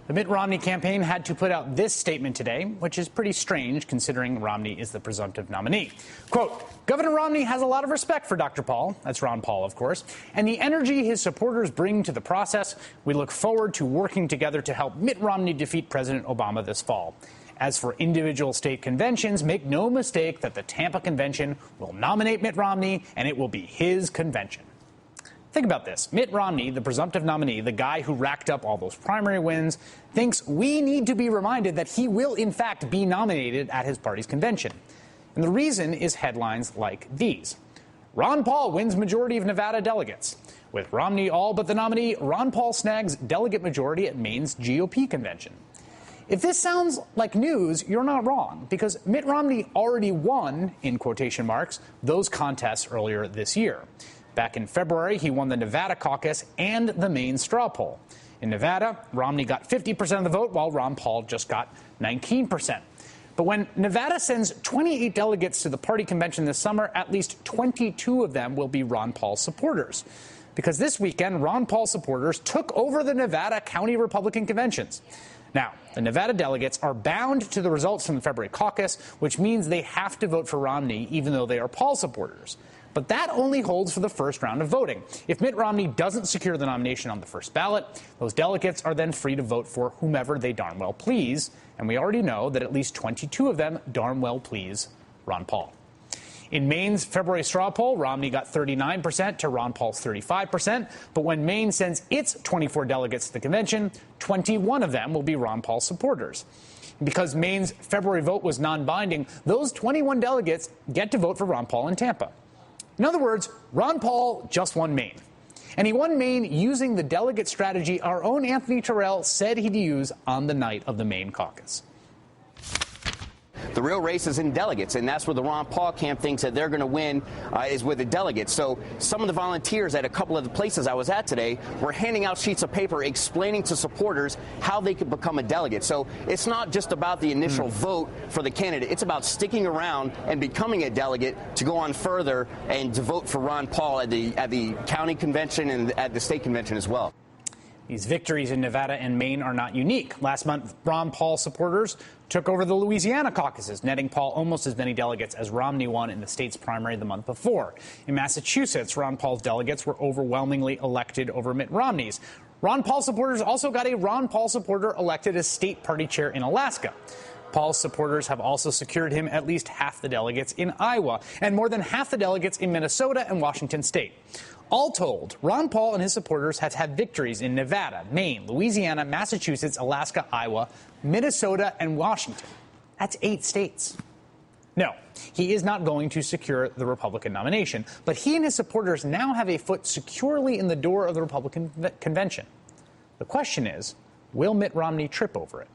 The Mitt Romney campaign had to put out this statement today, which is pretty strange considering Romney is the presumptive nominee. Quote, Governor Romney has a lot of respect for Dr. Paul, that's Ron Paul, of course, and the energy his supporters bring to the process. We look forward to working together to help Mitt Romney defeat President Obama this fall. As for individual state conventions, make no mistake that the Tampa convention will nominate Mitt Romney, and it will be his convention. Think about this. Mitt Romney, the presumptive nominee, the guy who racked up all those primary wins, thinks we need to be reminded that he will, in fact, be nominated at his party's convention. And the reason is headlines like these. Ron Paul wins majority of Nevada delegates. With Romney all but the nominee, Ron Paul snags delegate majority at Maine's GOP convention. If this sounds like news, you're not wrong, because Mitt Romney already won, in quotation marks, those contests earlier this year. Back in February, he won the Nevada caucus and the Maine straw poll. In Nevada, Romney got 50% of the vote, while Ron Paul just got 19%. But when Nevada sends 28 delegates to the party convention this summer, at least 22 of them will be Ron Paul supporters. Because this weekend, Ron Paul supporters took over the Nevada county Republican conventions. Now, the Nevada delegates are bound to the results from the February caucus, which means they have to vote for Romney, even though they are Paul supporters. But that only holds for the first round of voting. If Mitt Romney doesn't secure the nomination on the first ballot, those delegates are then free to vote for whomever they darn well please. And we already know that at least 22 of them darn well please Ron Paul. In Maine's February straw poll, Romney got 39% to Ron Paul's 35%. But when Maine sends its 24 delegates to the convention, 21 of them will be Ron Paul supporters. Because Maine's February vote was non-binding, those 21 delegates get to vote for Ron Paul in Tampa. In other words, Ron Paul just won Maine. And he won Maine using the delegate strategy our own Anthony Terrell said he'd use on the night of the Maine caucus. The real race is in delegates, and that's where the Ron Paul camp thinks that they're going to win is with the delegates. So some of the volunteers at a couple of the places I was at today were handing out sheets of paper explaining to supporters how they could become a delegate. So it's not just about the initial vote for the candidate. It's about sticking around and becoming a delegate to go on further and to vote for Ron Paul at the county convention and at the state convention as well. These victories in Nevada and Maine are not unique. Last month, Ron Paul supporters took over the Louisiana caucuses, netting Paul almost as many delegates as Romney won in the state's primary the month before. In Massachusetts, Ron Paul's delegates were overwhelmingly elected over Mitt Romney's. Ron Paul supporters also got a Ron Paul supporter elected as state party chair in Alaska. Paul's supporters have also secured him at least half the delegates in Iowa and more than half the delegates in Minnesota and Washington state. All told, Ron Paul and his supporters have had victories in Nevada, Maine, Louisiana, Massachusetts, Alaska, Iowa, Minnesota, and Washington. That's 8 states. No, he is not going to secure the Republican nomination, but he and his supporters now have a foot securely in the door of the Republican convention. The question is, will Mitt Romney trip over it?